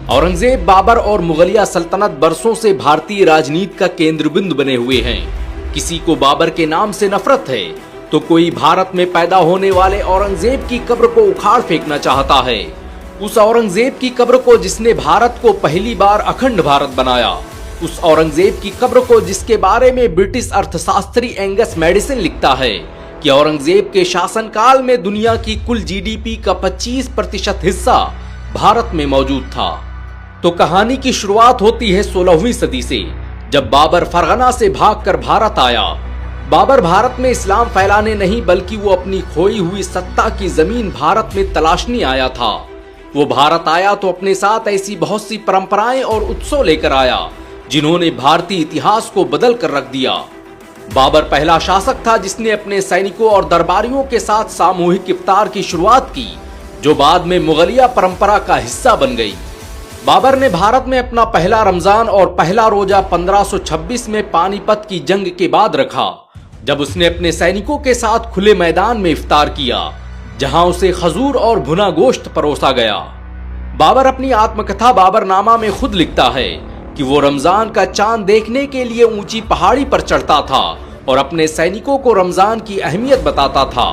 औरंगजेब, बाबर और मुगलिया सल्तनत बरसों से भारतीय राजनीति का केंद्र बिंदु बने हुए हैं। किसी को बाबर के नाम से नफरत है तो कोई भारत में पैदा होने वाले औरंगजेब की कब्र को उखाड़ फेंकना चाहता है। उस औरंगजेब की कब्र को जिसने भारत को पहली बार अखंड भारत बनाया, उस औरंगजेब की कब्र को जिसके बारे में ब्रिटिश अर्थशास्त्री एंगस मैडिसन लिखता है कि औरंगजेब के शासनकाल में दुनिया की कुल जीडीपी का 25% हिस्सा भारत में मौजूद था। तो कहानी की शुरुआत होती है 16वीं सदी से, जब बाबर फरगना से भागकर भारत आया। बाबर भारत में इस्लाम फैलाने नहीं बल्कि वो अपनी खोई हुई सत्ता की जमीन भारत में तलाशने आया था। वो भारत आया तो अपने साथ ऐसी बहुत सी परंपराएं और उत्सव लेकर आया जिन्होंने भारतीय इतिहास को बदल कर रख दिया। बाबर पहला शासक था जिसने अपने सैनिकों और दरबारियों के साथ सामूहिक इफ्तार की शुरुआत की, जो बाद में मुगलिया परंपरा का हिस्सा बन गई। बाबर ने भारत में अपना पहला रमजान और पहला रोजा 1526 में पानीपत की जंग के बाद रखा, जब उसने अपने सैनिकों के साथ खुले मैदान में इफ्तार किया, जहां उसे खजूर और भुना गोश्त परोसा गया। बाबर अपनी आत्मकथा बाबरनामा में खुद लिखता है कि वो रमजान का चांद देखने के लिए ऊंची पहाड़ी पर चढ़ता था और अपने सैनिकों को रमजान की अहमियत बताता था।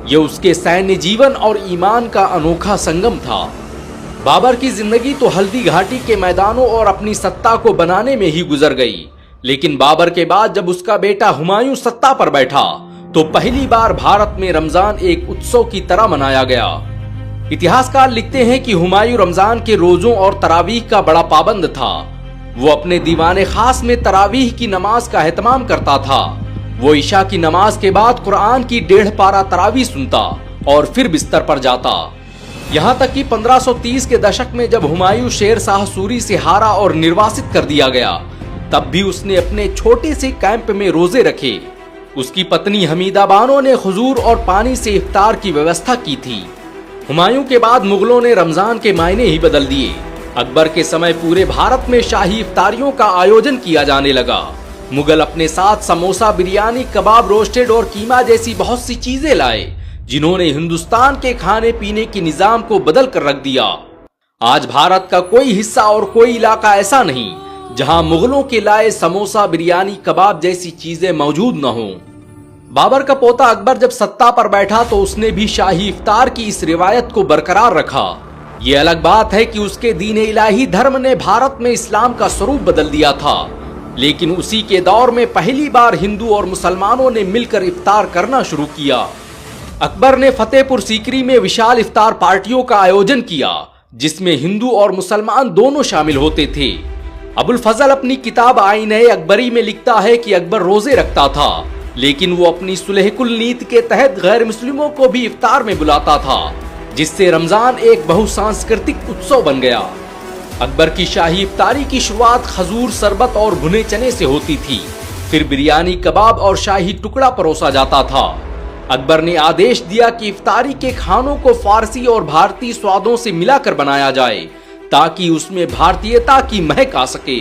ये उसके सैन्य जीवन और ईमान का अनोखा संगम था। बाबर की जिंदगी तो हल्दी घाटी के मैदानों और अपनी सत्ता को बनाने में ही गुजर गई, लेकिन बाबर के बाद जब उसका बेटा हुमायूं सत्ता पर बैठा तो पहली बार भारत में रमजान एक उत्सव की तरह मनाया गया। इतिहासकार लिखते हैं कि हुमायूं रमजान के रोजों और तरावीह का बड़ा पाबंद था। वो अपने दीवाने खास में तरावीह की नमाज का एहतमाम करता था। वो ईशा की नमाज के बाद कुरान की 1.5 पारा तरावीह सुनता और फिर बिस्तर पर जाता। यहाँ तक कि 1530 के दशक में जब हुमायूं शेर शाह सूरी से हारा और निर्वासित कर दिया गया, तब भी उसने अपने छोटे से कैंप में रोजे रखे। उसकी पत्नी हमीदा बानो ने खजूर और पानी से इफ्तार की व्यवस्था की थी। हुमायूं के बाद मुगलों ने रमजान के मायने ही बदल दिए। अकबर के समय पूरे भारत में शाही इफ्तारियों का आयोजन किया जाने लगा। मुगल अपने साथ समोसा, बिरयानी, कबाब, रोस्टेड और कीमा जैसी बहुत सी चीजें लाए, जिन्होंने हिंदुस्तान के खाने पीने के निजाम को बदल कर रख दिया। आज भारत का कोई हिस्सा और कोई इलाका ऐसा नहीं जहां मुगलों के लाए समोसा, बिरयानी, कबाब जैसी चीजें मौजूद न हो। बाबर का पोता अकबर जब सत्ता पर बैठा तो उसने भी शाही इफ्तार की इस रिवायत को बरकरार रखा। ये अलग बात है कि उसके दीन इलाही धर्म ने भारत में इस्लाम का स्वरूप बदल दिया था, लेकिन उसी के दौर में पहली बार हिंदू और मुसलमानों ने मिलकर इफ्तार करना शुरू किया। अकबर ने फतेहपुर सीकरी में विशाल इफ्तार पार्टियों का आयोजन किया, जिसमें हिंदू और मुसलमान दोनों शामिल होते थे। अबुल फजल अपनी किताब आईने अकबरी में लिखता है कि अकबर रोजे रखता था, लेकिन वो अपनी सुलहकुल नीति के तहत गैर मुस्लिमों को भी इफ्तार में बुलाता था, जिससे रमजान एक बहुसांस्कृतिक उत्सव बन गया। अकबर की शाही इफ्तारी की शुरुआत खजूर, शरबत और भुने चने से होती थी। फिर बिरयानी, कबाब और शाही टुकड़ा परोसा जाता था। अकबर ने आदेश दिया कि इफ्तारी के खानों को फारसी और भारतीय स्वादों से मिलाकर बनाया जाए, ताकि उसमें भारतीयता की महक आ सके।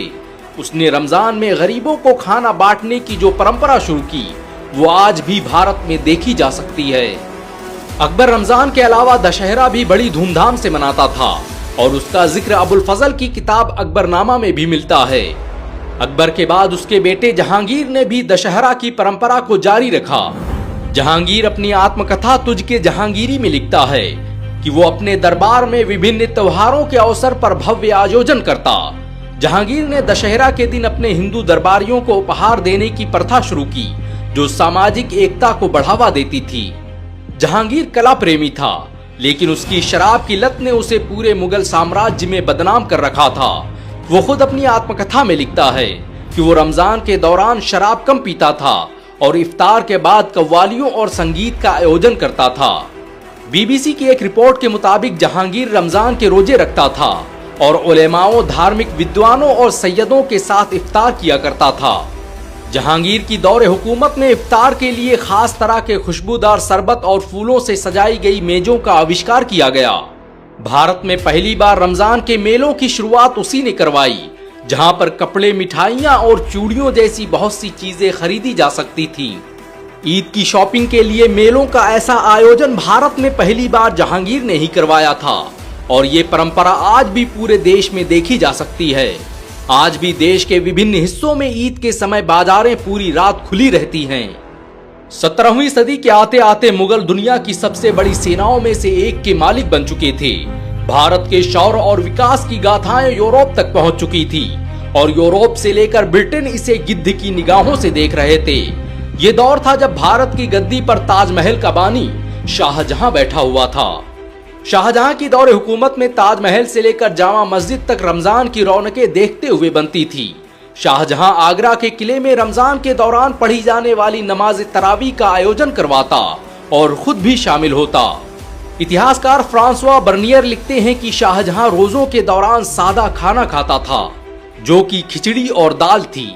उसने रमजान में गरीबों को खाना बांटने की जो परंपरा शुरू की, वो आज भी भारत में देखी जा सकती है। अकबर रमजान के अलावा दशहरा भी बड़ी धूमधाम से मनाता था और उसका जिक्र अबुल फजल की किताब अकबरनामा में भी मिलता है। अकबर के बाद उसके बेटे जहांगीर ने भी दशहरा की परंपरा को जारी रखा। जहांगीर अपनी आत्मकथा तुझ के जहांगीरी में लिखता है कि वो अपने दरबार में विभिन्न त्योहारों के अवसर पर भव्य आयोजन करता। जहांगीर ने दशहरा के दिन अपने हिंदू दरबारियों को उपहार देने की प्रथा शुरू की, जो सामाजिक एकता को बढ़ावा देती थी। जहांगीर कला प्रेमी था, लेकिन उसकी शराब की लत ने उसे पूरे मुगल साम्राज्य में बदनाम कर रखा था। वो खुद अपनी आत्मकथा में लिखता है कि वो रमजान के दौरान शराब कम पीता था और इफ्तार के बाद कव्वालियों और संगीत का आयोजन करता था। बीबीसी की एक रिपोर्ट के मुताबिक जहांगीर रमजान के रोजे रखता था और उलेमाओं, धार्मिक विद्वानों और सैयदों के साथ इफ्तार किया करता था। जहांगीर की दौरे हुकूमत में इफ्तार के लिए खास तरह के खुशबूदार शरबत और फूलों से सजाई गई मेजों का आविष्कार किया गया। भारत में पहली बार रमजान के मेलों की शुरुआत उसी ने करवाई, जहां पर कपड़े, मिठाइयां और चूड़ियों जैसी बहुत सी चीजें खरीदी जा सकती थी। ईद की शॉपिंग के लिए मेलों का ऐसा आयोजन भारत में पहली बार जहांगीर ने ही करवाया था और ये परंपरा आज भी पूरे देश में देखी जा सकती है। आज भी देश के विभिन्न हिस्सों में ईद के समय बाजारें पूरी रात खुली रहती हैं। 17वीं सदी के आते आते मुगल दुनिया की सबसे बड़ी सेनाओं में से एक के मालिक बन चुके थे। भारत के शौर्य और विकास की गाथाएं यूरोप तक पहुंच चुकी थी और यूरोप से लेकर ब्रिटेन इसे गिद्ध की निगाहों से देख रहे थे। ये दौर था जब भारत की गद्दी पर ताजमहल का बानी शाहजहां बैठा हुआ था। शाहजहां की दौरे हुकूमत में ताजमहल से लेकर जामा मस्जिद तक रमजान की रौनकें देखते हुए बनती थी। शाहजहां आगरा के किले में रमजान के दौरान पढ़ी जाने वाली नमाज तरावी का आयोजन करवाता और खुद भी शामिल होता। इतिहासकार फ्रांसवा बर्नियर लिखते हैं कि शाहजहां रोजों के दौरान सादा खाना खाता था, जो कि खिचड़ी और दाल थी।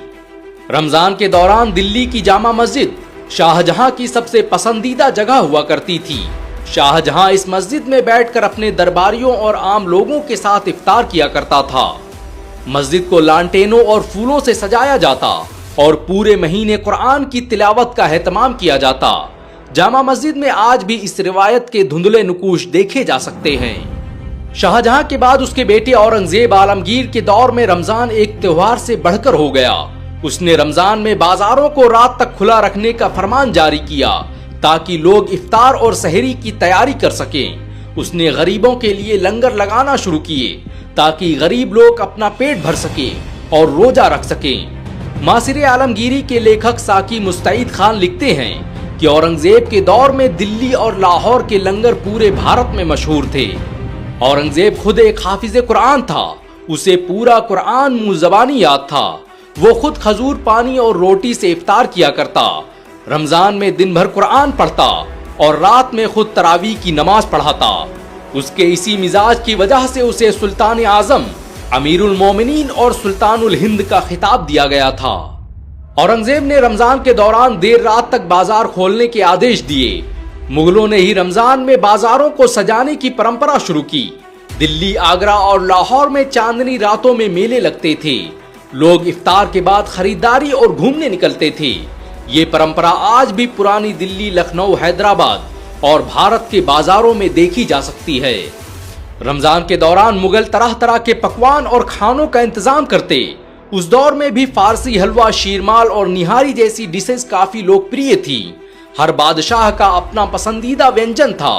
रमजान के दौरान दिल्ली की जामा मस्जिद शाहजहां की सबसे पसंदीदा जगह हुआ करती थी। शाहजहां इस मस्जिद में बैठकर अपने दरबारियों और आम लोगों के साथ इफ्तार किया करता था। मस्जिद को लालटेनों और फूलों से सजाया जाता और पूरे महीने कुरान की तिलावत का एहतमाम किया जाता। जामा मस्जिद में आज भी इस रिवायत के धुंधले नुकूश देखे जा सकते हैं। शाहजहां के बाद उसके बेटे औरंगजेब आलमगीर के दौर में रमजान एक त्योहार से बढ़कर हो गया। उसने रमजान में बाजारों को रात तक खुला रखने का फरमान जारी किया ताकि लोग इफ्तार और सहरी की तैयारी कर सकें। उसने गरीबों के लिए लंगर लगाना शुरू किए ताकि गरीब लोग अपना पेट भर सकें और रोजा रख सकें। मासिर आलमगीरी के लेखक साकी मुस्तईद खान लिखते हैं कि औरंगजेब के दौर में दिल्ली और लाहौर के लंगर पूरे भारत में मशहूर थे। औरंगजेब खुद एक हाफिज कुरान था। उसे पूरा कुरान मुंह ज़बानी याद था। वो खुद खजूर पानी और रोटी से इफ्तार किया करता। रमजान में दिन भर कुरान पढ़ता और रात में खुद तरावी की नमाज पढ़ाता। उसके इसी मिजाज की वजह से उसे सुल्तान आजम, अमीरुल मोमिनीन और सुल्तानुल हिंद का खिताब दिया गया था। औरंगजेब ने रमजान के दौरान देर रात तक बाजार खोलने के आदेश दिए। मुगलों ने ही रमजान में बाजारों को सजाने की परंपरा शुरू की। दिल्ली, आगरा और लाहौर में चांदनी रातों में मेले लगते थे। लोग इफ्तार के बाद खरीदारी और घूमने निकलते थे। ये परंपरा आज भी पुरानी दिल्ली, लखनऊ, हैदराबाद और भारत के बाजारों में देखी जा सकती है। रमजान के दौरान मुगल तरह तरह के पकवान और खानों का इंतजाम करते। उस दौर में भी फारसी हलवा, शीरमाल और निहारी जैसी डिशेस काफी लोकप्रिय थी। हर बादशाह का अपना पसंदीदा व्यंजन था।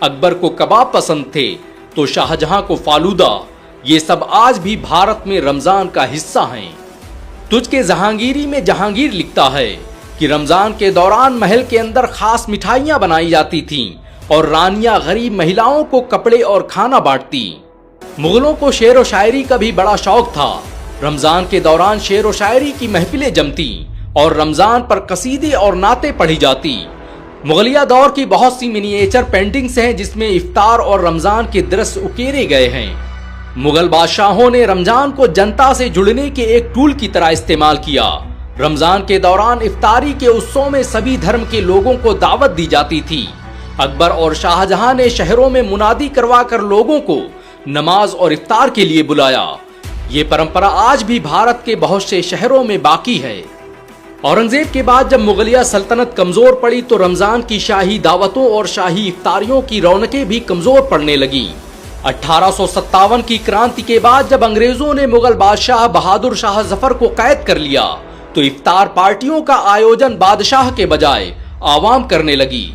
अकबर को कबाब पसंद थे तो शाहजहां को फालूदा। ये सब आज भी भारत में रमजान का हिस्सा हैं। तुझ के जहांगीरी में जहांगीर लिखता है कि रमजान के दौरान महल के अंदर खास मिठाइयां बनाई जाती थीं और रानियां गरीब महिलाओं को कपड़े और खाना बांटती। मुगलों को शेर व शायरी का भी बड़ा शौक था। रमजान के दौरान शेर व शायरी की महफिलें जमती और रमजान पर कसीदे और नाते पढ़ी जाती। मुगलिया दौर की बहुत सी मिनिएचर पेंटिंग्स हैं जिसमें इफ्तार और रमजान के दृश्य उकेरे गए हैं। मुगल बादशाहों ने रमजान को जनता से जुड़ने के एक टूल की तरह इस्तेमाल किया। रमजान के दौरान इफ्तारी के उत्सव में सभी धर्म के लोगों को दावत दी जाती थी। अकबर और शाहजहां ने शहरों में मुनादी करवाकर लोगों को नमाज और इफ्तार के लिए बुलाया। ये परंपरा आज भी भारत के बहुत से शहरों में बाकी है। औरंगजेब के बाद जब मुगलिया सल्तनत कमजोर पड़ी तो रमजान की शाही दावतों और शाही इफ्तारियों की रौनकें भी कमजोर पड़ने लगी। 1857 की क्रांति के बाद जब अंग्रेजों ने मुगल बादशाह बहादुर शाह जफर को कैद कर लिया तो इफ्तार पार्टियों का आयोजन बादशाह के बजाय आवाम करने लगी।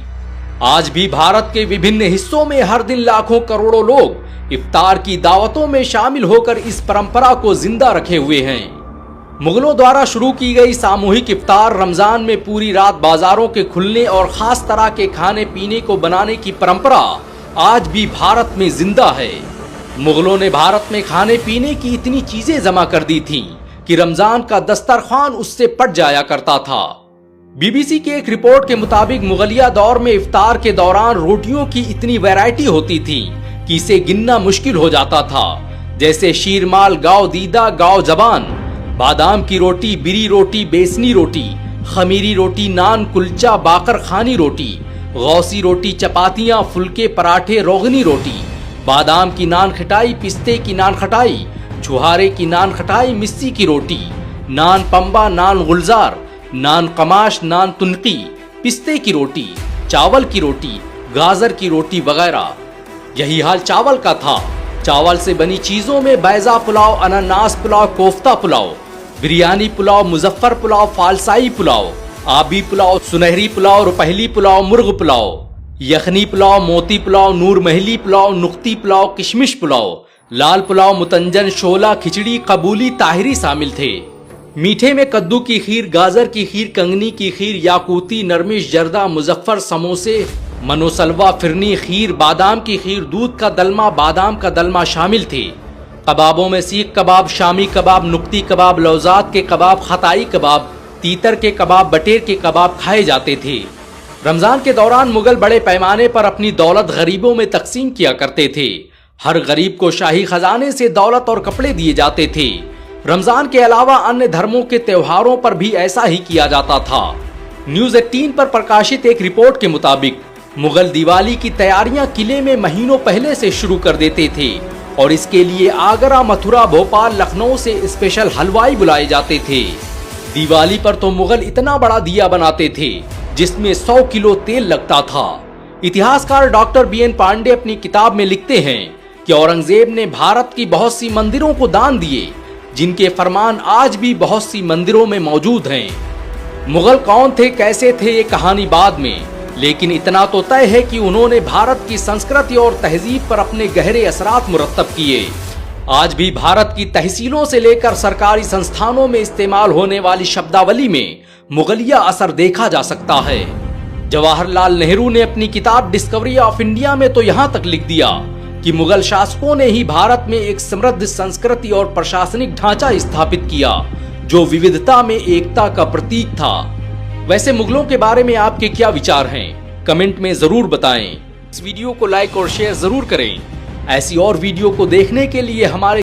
आज भी भारत के विभिन्न हिस्सों में हर दिन लाखों करोड़ों लोग इफ्तार की दावतों में शामिल होकर इस परंपरा को जिंदा रखे हुए हैं। मुगलों द्वारा शुरू की गई सामूहिक इफ्तार रमजान में पूरी रात बाजारों के खुलने और खास तरह के खाने पीने को बनाने की परंपरा आज भी भारत में जिंदा है। मुगलों ने भारत में खाने पीने की इतनी चीजें जमा कर दी थीं कि रमजान का दस्तरखान उससे पट जाया करता था। बीबीसी की एक रिपोर्ट के मुताबिक मुगलिया दौर में इफ्तार के दौरान रोटियों की इतनी वैरायटी होती थी कि इसे गिनना मुश्किल हो जाता था, जैसे शीरमाल, गाव दीदा, गाव जबान, बादाम की रोटी, बिरी रोटी, बेसनी रोटी, खमीरी रोटी, नान, कुलचा, बाकर खानी रोटी, गौसी रोटी, चपातियां, फुलके, पराठे, रोगनी रोटी, बादाम की नान खटाई, पिस्ते की नान खटाई, छुहारे की नान खटाई, मिस्सी की रोटी, नान पंबा, नान गुलजार, नान कमाश, नान तुनकी, पिस्ते की रोटी, चावल की रोटी, गाजर की रोटी वगैरह। यही हाल चावल का था। चावल से बनी चीजों में बैजा पुलाव, अनानास पुलाव, कोफ्ता पुलाव, बिरयानी पुलाव, मुजफ्फर पुलाव, फालसाई पुलाव, आबी पुलाव, सुनहरी पुलाव, रुपहली पुलाव, मुर्ग पुलाव, यखनी पुलाव, मोती पुलाव, नूर महली पुलाव, नुक्ती पुलाव, किशमिश पुलाव, लाल पुलाव, मुतंजन, शोला, खिचड़ी, कबूली, ताहिरी शामिल थे। मीठे में कद्दू की खीर, गाजर की खीर, कंगनी की खीर, याकूती, नरमिश, जर्दा, मुजफ्फर, समोसे, मनोसलवा, फिरनी खीर, बादाम की खीर, दूध का दलमा, बादाम का दलमा शामिल थे। कबाबों में सीख कबाब, शामी कबाब, नुक्ती कबाब, लौजात के कबाब, खताई कबाब, तीतर के कबाब, बटेर के कबाब खाए जाते थे। रमजान के दौरान मुगल बड़े पैमाने पर अपनी दौलत गरीबों में तकसीम किया करते थे। हर गरीब को शाही खजाने से दौलत और कपड़े दिए जाते थे। रमजान के अलावा अन्य धर्मों के त्योहारों पर भी ऐसा ही किया जाता था। न्यूज 18 पर प्रकाशित एक रिपोर्ट के मुताबिक मुगल दिवाली की तैयारियां किले में महीनों पहले से शुरू कर देते थे और इसके लिए आगरा, मथुरा, भोपाल, लखनऊ से स्पेशल हलवाई बुलाए जाते थे। दिवाली पर तो मुगल इतना बड़ा दिया बनाते थे जिसमें 100 किलो तेल लगता था। इतिहासकार डॉक्टर BN पांडे अपनी किताब में लिखते हैं कि औरंगजेब ने भारत की बहुत सी मंदिरों को दान दिए, जिनके फरमान आज भी बहुत सी मंदिरों में मौजूद हैं। मुगल कौन थे, कैसे थे, ये कहानी बाद में, लेकिन इतना तो तय है कि उन्होंने भारत की संस्कृति और तहजीब पर अपने गहरे असरात मुरत्तब किए। आज भी भारत की तहसीलों से लेकर सरकारी संस्थानों में इस्तेमाल होने वाली शब्दावली में मुगलिया असर देखा जा सकता है। जवाहरलाल नेहरू ने अपनी किताब डिस्कवरी ऑफ इंडिया में तो यहाँ तक लिख दिया कि मुगल शासकों ने ही भारत में एक समृद्ध संस्कृति और प्रशासनिक ढांचा स्थापित किया जो विविधता में एकता का प्रतीक था। वैसे मुगलों के बारे में आपके क्या विचार हैं? कमेंट में जरूर बताएं। इस वीडियो को लाइक और शेयर जरूर करें। ऐसी और वीडियो को देखने के लिए हमारे